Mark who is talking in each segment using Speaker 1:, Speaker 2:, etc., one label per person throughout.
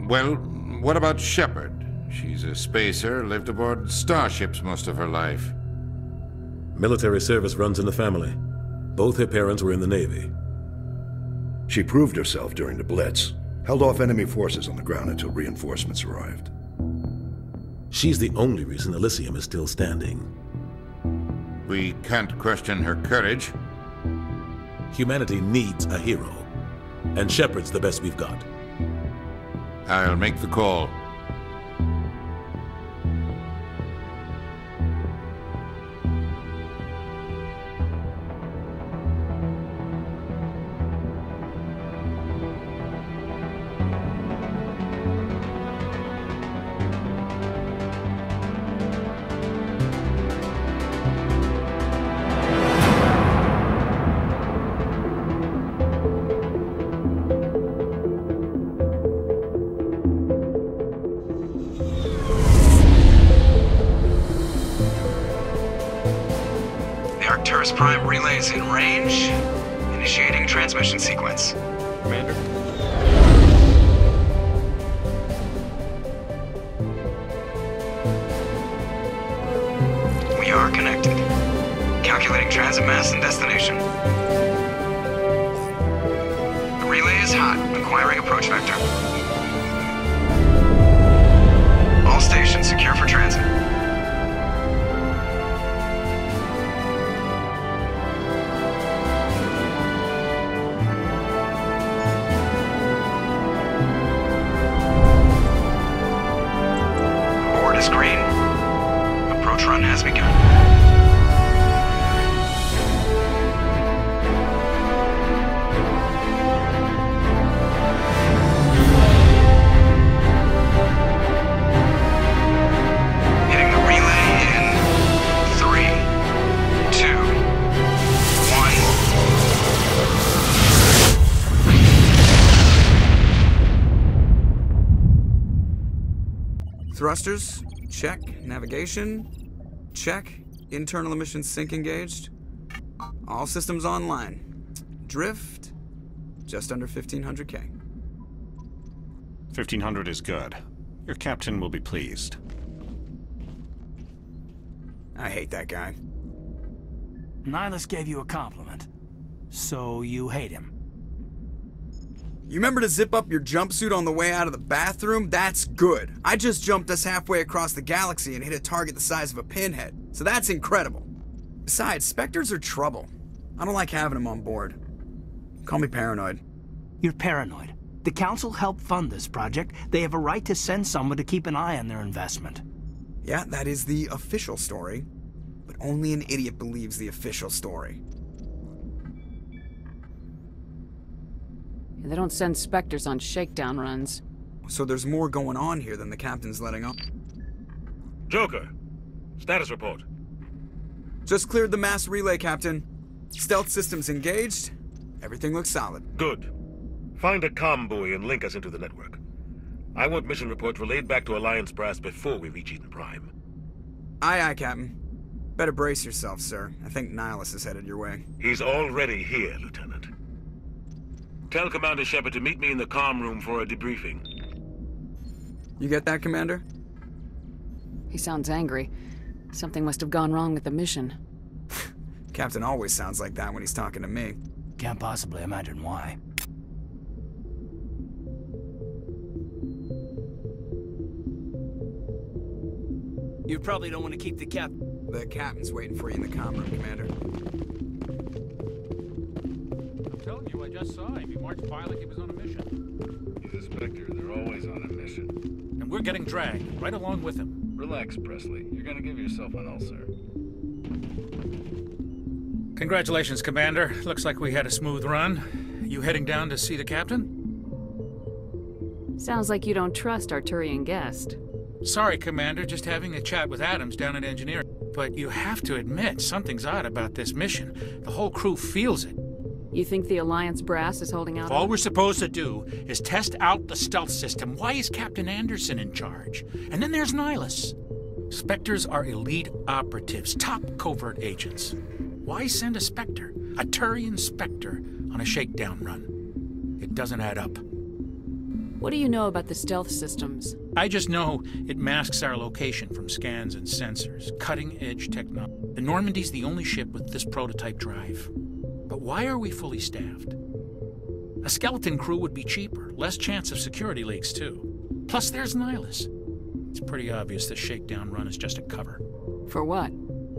Speaker 1: Well, what about Shepard? She's a spacer, lived aboard starships most of her life.
Speaker 2: Military service runs in the family. Both her parents were in the Navy.
Speaker 3: She proved herself during the Blitz, held off enemy forces on the ground until reinforcements arrived.
Speaker 2: She's the only reason Elysium is still standing.
Speaker 1: We can't question her courage.
Speaker 2: Humanity needs a hero, and Shepard's the best we've got.
Speaker 1: I'll make the call.
Speaker 4: Prime relays in range. Initiating transmission sequence.
Speaker 5: Commander?
Speaker 4: We are connected. Calculating transit mass and destination. The relay is hot. Acquiring approach vector. All stations secure for transit. Green. Approach run has begun. Hitting the relay in 3, 2, 1. Thrusters. Check. Navigation. Check. Internal emissions sync engaged. All systems online. Drift. Just under 1500K.
Speaker 5: 1500 is good. Your captain will be pleased.
Speaker 4: I hate that guy.
Speaker 6: Nihilus gave you a compliment. So you hate him.
Speaker 4: You remember to zip up your jumpsuit on the way out of the bathroom? That's good. I just jumped us halfway across the galaxy and hit a target the size of a pinhead. So that's incredible. Besides, Spectres are trouble. I don't like having them on board. Call me paranoid.
Speaker 6: You're paranoid. The Council helped fund this project. They have a right to send someone to keep an eye on their investment.
Speaker 4: Yeah, that is the official story. But only an idiot believes the official story.
Speaker 7: They don't send Spectres on shakedown runs.
Speaker 4: So there's more going on here than the captain's letting on.
Speaker 8: Joker, status report.
Speaker 4: Just cleared the mass relay, Captain. Stealth systems engaged. Everything looks solid.
Speaker 8: Good. Find a comm buoy and link us into the network. I want mission reports relayed back to Alliance brass before we reach Eden Prime.
Speaker 4: Aye, aye, Captain. Better brace yourself, sir. I think Nihilus is headed your way.
Speaker 8: He's already here, Lieutenant. Tell Commander Shepard to meet me in the comm room for a debriefing.
Speaker 4: You get that, Commander?
Speaker 7: He sounds angry. Something must have gone wrong with the mission.
Speaker 4: Captain always sounds like that when he's talking to me.
Speaker 6: Can't possibly imagine why. You probably don't want to keep the
Speaker 4: The captain's waiting for you in the comm room, Commander.
Speaker 9: I'm telling you, I just saw him. He marched by like he was on a mission.
Speaker 10: He's a Spectre. They're always on a mission.
Speaker 9: And we're getting dragged, right along with him.
Speaker 10: Relax, Presley. You're gonna give yourself an ulcer.
Speaker 9: Congratulations, Commander. Looks like we had a smooth run. You heading down to see the captain?
Speaker 7: Sounds like you don't trust Arturian guest.
Speaker 9: Sorry, Commander. Just having a chat with Adams down at engineering. But you have to admit, something's odd about this mission. The whole crew feels it.
Speaker 7: You think the Alliance brass is holding out?
Speaker 9: All we're supposed to do is test out the stealth system. Why is Captain Anderson in charge? And then there's Nihilus. Spectres are elite operatives, top covert agents. Why send a Spectre, a Turian Spectre, on a shakedown run? It doesn't add up.
Speaker 7: What do you know about the stealth systems?
Speaker 9: I just know it masks our location from scans and sensors. Cutting-edge technology. The Normandy's the only ship with this prototype drive. But why are we fully staffed? A skeleton crew would be cheaper, less chance of security leaks, too. Plus, there's Nihilus. It's pretty obvious this shakedown run is just a cover.
Speaker 7: For what?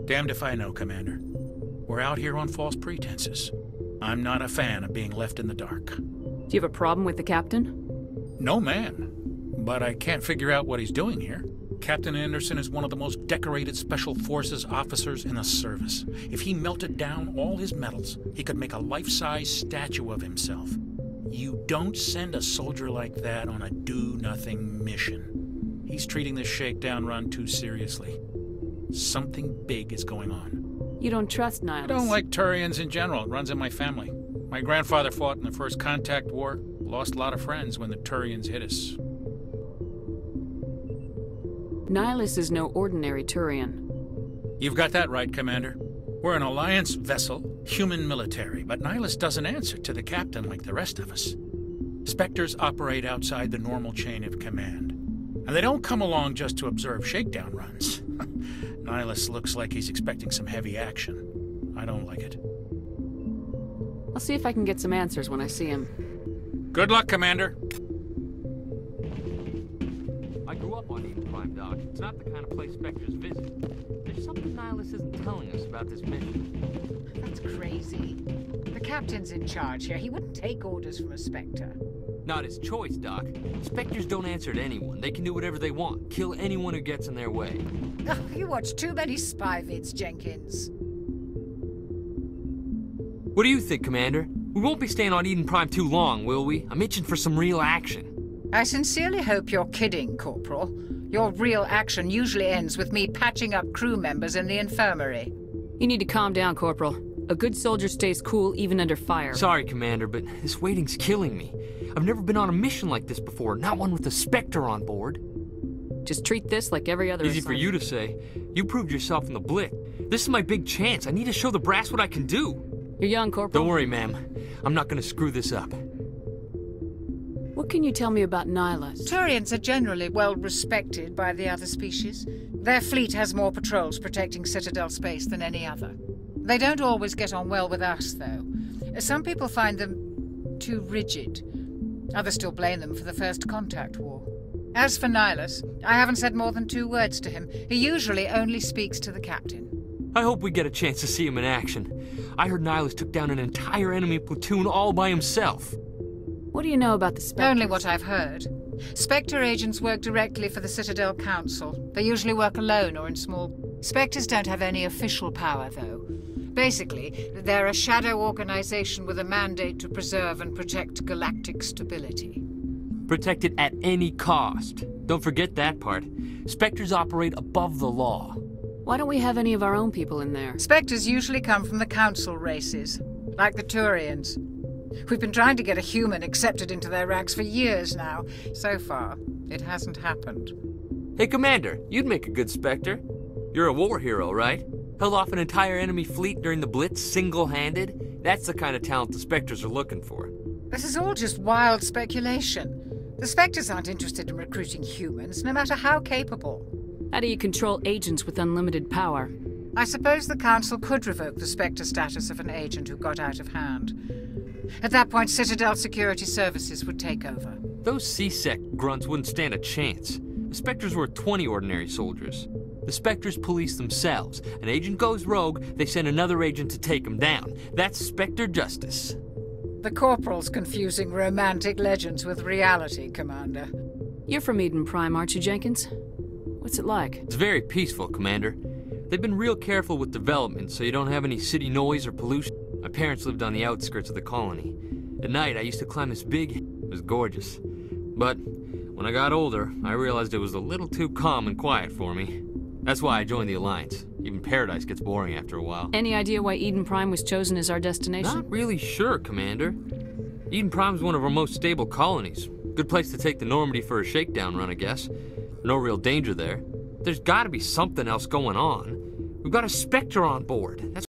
Speaker 9: Damned if I know, Commander. We're out here on false pretenses. I'm not a fan of being left in the dark.
Speaker 7: Do you have a problem with the captain?
Speaker 9: No, man. But I can't figure out what he's doing here. Captain Anderson is one of the most decorated Special Forces officers in the service. If he melted down all his medals, he could make a life-size statue of himself. You don't send a soldier like that on a do-nothing mission. He's treating this shakedown run too seriously. Something big is going on.
Speaker 7: You don't trust Nihilus?
Speaker 9: I don't like Turians in general. It runs in my family. My grandfather fought in the First Contact War. Lost a lot of friends when the Turians hit us.
Speaker 7: Nihilus is no ordinary Turian.
Speaker 9: You've got that right, Commander. We're an Alliance vessel, human military, but Nihilus doesn't answer to the captain like the rest of us. Spectres operate outside the normal chain of command. And they don't come along just to observe shakedown runs. Nihilus looks like he's expecting some heavy action. I don't like it.
Speaker 7: I'll see if I can get some answers when I see him.
Speaker 9: Good luck, Commander.
Speaker 11: I grew up on Eden Prime, Doc. It's not the kind of place Spectres visit. There's something Nihilus isn't telling us about this mission.
Speaker 12: That's crazy. The captain's in charge here. He wouldn't take orders from a Spectre.
Speaker 11: Not his choice, Doc. Spectres don't answer to anyone. They can do whatever they want. Kill anyone who gets in their way.
Speaker 12: Oh, you watch too many spy vids, Jenkins.
Speaker 11: What do you think, Commander? We won't be staying on Eden Prime too long, will we? I'm itching for some real action.
Speaker 12: I sincerely hope you're kidding, Corporal. Your real action usually ends with me patching up crew members in the infirmary.
Speaker 7: You need to calm down, Corporal. A good soldier stays cool even under fire.
Speaker 11: Sorry, Commander, but this waiting's killing me. I've never been on a mission like this before, not one with a Spectre on board.
Speaker 7: Just treat this like every other
Speaker 11: Easy
Speaker 7: assignment.
Speaker 11: for you to say. You proved yourself in the Blitz. This is my big chance. I need to show the brass what I can do.
Speaker 7: You're young, Corporal.
Speaker 11: Don't worry, ma'am. I'm not gonna screw this up.
Speaker 7: What can you tell me about Nihilus?
Speaker 12: Turians are generally well respected by the other species. Their fleet has more patrols protecting Citadel space than any other. They don't always get on well with us, though. Some people find them too rigid. Others still blame them for the First Contact War. As for Nihilus, I haven't said more than 2 words to him. He usually only speaks to the captain.
Speaker 11: I hope we get a chance to see him in action. I heard Nihilus took down an entire enemy platoon all by himself.
Speaker 7: What do you know about the Spectres?
Speaker 12: Only what I've heard. Spectre agents work directly for the Citadel Council. They usually work alone or in small... Spectres don't have any official power, though. Basically, they're a shadow organization with a mandate to preserve and protect galactic stability.
Speaker 11: Protect it at any cost. Don't forget that part. Spectres operate above the law.
Speaker 7: Why don't we have any of our own people in there?
Speaker 12: Spectres usually come from the Council races, like the Turians. We've been trying to get a human accepted into their ranks for years now. So far, it hasn't happened.
Speaker 11: Hey, Commander, you'd make a good Spectre. You're a war hero, right? Held off an entire enemy fleet during the Blitz single-handed? That's the kind of talent the Spectres are looking for.
Speaker 12: This is all just wild speculation. The Spectres aren't interested in recruiting humans, no matter how capable.
Speaker 7: How do you control agents with unlimited power?
Speaker 12: I suppose the Council could revoke the Spectre status of an agent who got out of hand. At that point, Citadel Security Services would take over.
Speaker 11: Those C-Sec grunts wouldn't stand a chance. The Spectres were 20 ordinary soldiers. The Spectres police themselves. An agent goes rogue, they send another agent to take him down. That's Spectre justice.
Speaker 12: The Corporal's confusing romantic legends with reality, Commander.
Speaker 7: You're from Eden Prime, aren't you, Jenkins? What's it like?
Speaker 11: It's very peaceful, Commander. They've been real careful with development, so you don't have any city noise or pollution. My parents lived on the outskirts of the colony. At night, I used to climb this big... It was gorgeous. But when I got older, I realized it was a little too calm and quiet for me. That's why I joined the Alliance. Even Paradise gets boring after a while.
Speaker 7: Any idea why Eden Prime was chosen as our destination?
Speaker 11: Not really sure, Commander. Eden Prime's one of our most stable colonies. Good place to take the Normandy for a shakedown run, I guess. No real danger there. There's gotta be something else going on. We've got a Spectre on board. That's